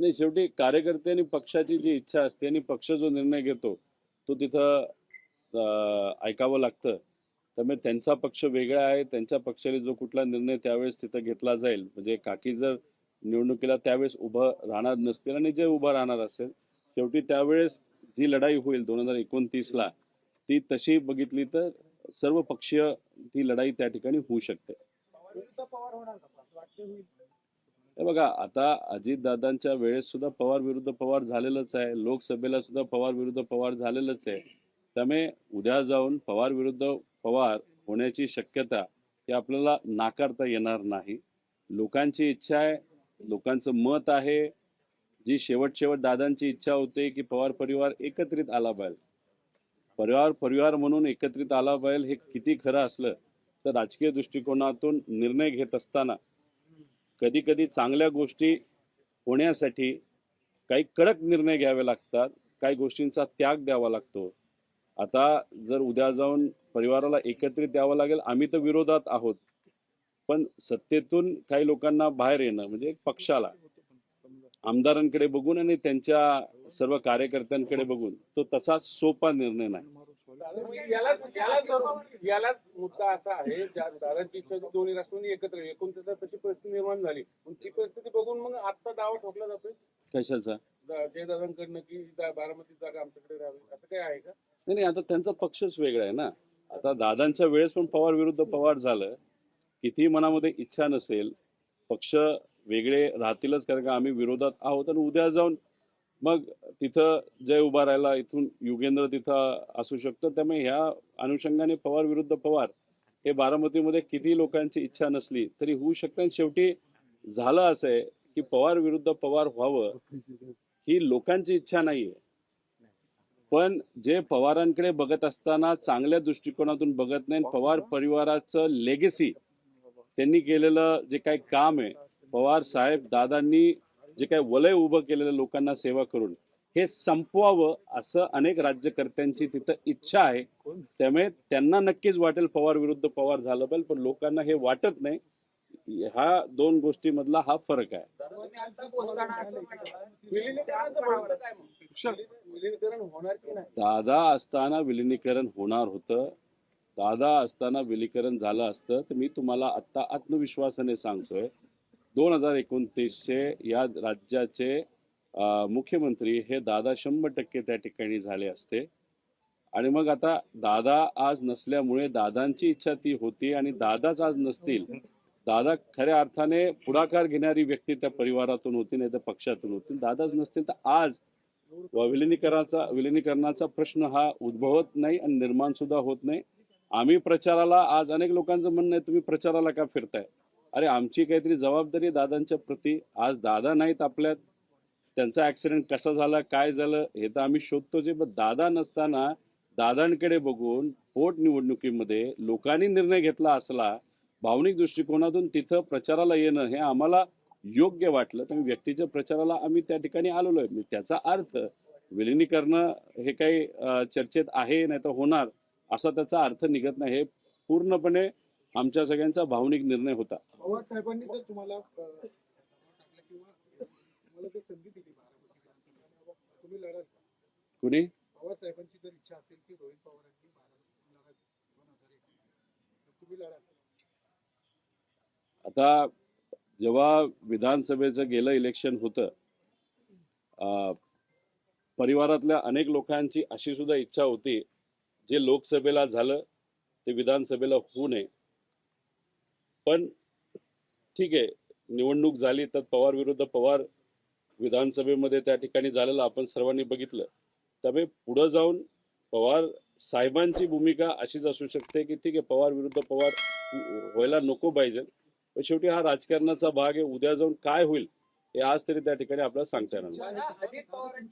नाही, शेवटी कार्यकर्ते आणि पक्षाची जी इच्छा असते आणि पक्ष जो निर्णय घेतो तो तिथं ऐकावं लागतं. त्यामुळे त्यांचा पक्ष वेगळा आहे. त्यांच्या पक्षाने जो कुठला निर्णय त्यावेळेस तिथं घेतला जाईल, म्हणजे काकी जर निवडणुकीला त्यावेळेस उभं राहणार नसतील आणि जे उभं राहणार असेल, शेवटी त्यावेळेस जी लढाई होईल 2029ला, ती तशी बघितली तर सर्व पक्षीय ती लढाई त्या ठिकाणी होऊ शकते. हे बघा, आता अजितदादांच्या वेळेस सुद्धा पवार विरुद्ध पवार झालेलंच आहे. लोकसभेला सुद्धा पवार विरुद्ध पवार झालेलंच आहे. त्यामुळे उद्या जाऊन पवार विरुद्ध पवार होण्याची शक्यता ही आपल्याला नाकारता येणार नाही. लोकांची इच्छा आहे, लोकांचं मत आहे. जी शेवट दादांची इच्छा होते की पवार परिवार एकत्रित आला पाहिजे. परिवार म्हणून एकत्रित आला पाहिजे हे किती खरं असलं तर राजकीय दृष्टिकोनातून निर्णय घेत असताना कधी कधी चांगल्या गोष्टी होण्यासाठी काही कडक निर्णय घ्यावे लागतात, काही गोष्टींचा त्याग द्यावा लागतो. आता जर उद्या जाऊन परिवाराला एकत्रित यावं लागेल, आम्ही तर विरोधात आहोत, पण सत्तेतून काही लोकांना बाहेर येणं म्हणजे पक्षाला आमदारांकडे बघून आणि त्यांच्या सर्व कार्यकर्त्यांकडे बघून तो तसा सोपा निर्णय नाही. यालाच मुद्दा असा आहे, दादांची इच्छा होती दोन्ही राष्ट्रांनी एकत्र एकूण तशी परिस्थिती निर्माण झाली. ती परिस्थिती बघून मग आता दावा ठोकला जातोय कशाचा? जयदादांकडनं की बारामती जागा आमच्याकडे राहावी, असं काय आहे का? नाही, आता त्यांचा पक्षच वेगळा आहे ना. आता दादांच्या वेळेस पण पवार विरुद्ध पवार झालं. किती मनामध्ये इच्छा नसेल, पक्ष वेगळे राहतीलच, कारण का आम्ही विरोधात आहोत. आणि उद्या जाऊन मग तिथं जय उभा राहिला, इथून युगेंद्र तिथं असू शकतं. त्यामुळे ह्या अनुषंगाने पवार विरुद्ध पवार हे बारामतीमध्ये किती लोकांची इच्छा नसली तरी होऊ शकतं. आणि शेवटी झालं असं आहे की पवार विरुद्ध पवार व्हावं ही लोकांची इच्छा नाहीये. पण जे पवारांकडे बघत असताना चांगल्या दृष्टिकोनातून बघत नाही, पवार परिवाराचं लेगेसी, त्यांनी केलेलं जे काही काम आहे, पवार साहेब दादांनी जे काही वलय उभं केलेलं लोकांना सेवा करून, हे संपवावं असं अनेक राज्यकर्त्यांची तिथं इच्छा आहे. त्यामुळे त्यांना नक्कीच वाटेल पवार विरुद्ध पवार झालं पाहिजे, पण लोकांना हे वाटत नाही. ह्या दोन गोष्टीमधला हा फरक आहे. विलीनीकरण होणार की नाही? दादा असताना विलिनीकरण होणार होतं. दादा असताना विलीनीकरण झालं असतं तर मी तुम्हाला आत्ता आत्मविश्वासाने सांगतोय, 2029चे या राज्याचे मुख्यमंत्री हे दादा 100% त्या ठिकाणी झाले असते. आणि मग आता दादा आज नसल्यामुळे दादांची इच्छा ती होती, आणि दादाच आज नसतील, दादा खऱ्या अर्थाने पुढाकार घेणारी व्यक्ती त्या परिवारातून होती, नाही तर पक्षातून होती. दादाच नसतील तर आज विलिनीकरणाचा प्रश्न हा उद्भवत नाही आणि निर्माण सुद्धा होत नाही. आम्ही प्रचाराला, आज अनेक लोकांचं म्हणणं आहे तुम्ही प्रचाराला का फिरताय? अरे, आमची काहीतरी जबाबदारी दादांच्या प्रती. आज दादा नाहीत आपल्यात, त्यांचा ऍक्सिडेंट कसा झाला, काय झालं हे तर आम्ही शोधतो. जे पण दादा नसताना दादांकडे बघून पोटनिवडणुकीमध्ये लोकांनी निर्णय घेतला असला, भावनिक दृष्टिकोनातून तिथं प्रचाराला येणं हे आम्हाला योग्य वाटलं. तर व्यक्तीच्या प्रचाराला आम्ही त्या ठिकाणी आलेलो आहे. त्याचा अर्थ विलिनीकरण हे काही चर्चेत आहे, नाही तर होणार असा त्याचा अर्थ निघत नाही. हे पूर्णपणे आमच्या सगळ्यांचा भावनिक निर्णय होता. पवार साहेबांनी जर तुम्हाला संधी दिली तुम्ही लढाल? कुणी? पवार साहेबांची जर इच्छा असेल की रोहित पवारांनी लढाल 2001, तुम्ही लढाल? आता जेव्हा विधानसभेचं गेलं इलेक्शन होतं, परिवारातल्या अनेक लोकांची अशी सुद्धा इच्छा होती, जे लोकसभेला झालं ते विधानसभेला होऊ नये. पण ठीक आहे, निवडणूक झाली तर पवार विरुद्ध पवार विधानसभेमध्ये त्या ठिकाणी झालेलं आपण सर्वांनी बघितलं. त्यामुळे पुढे जाऊन पवार साहेबांची भूमिका अशीच असू शकते की ठीक आहे, पवार विरुद्ध पवार व्हायला नको पाहिजे, पण शेवटी हा राजकारणाचा भाग आहे. उद्या जाऊन काय होईल हे आज तरी त्या ठिकाणी आपल्याला सांगता येणार नाही.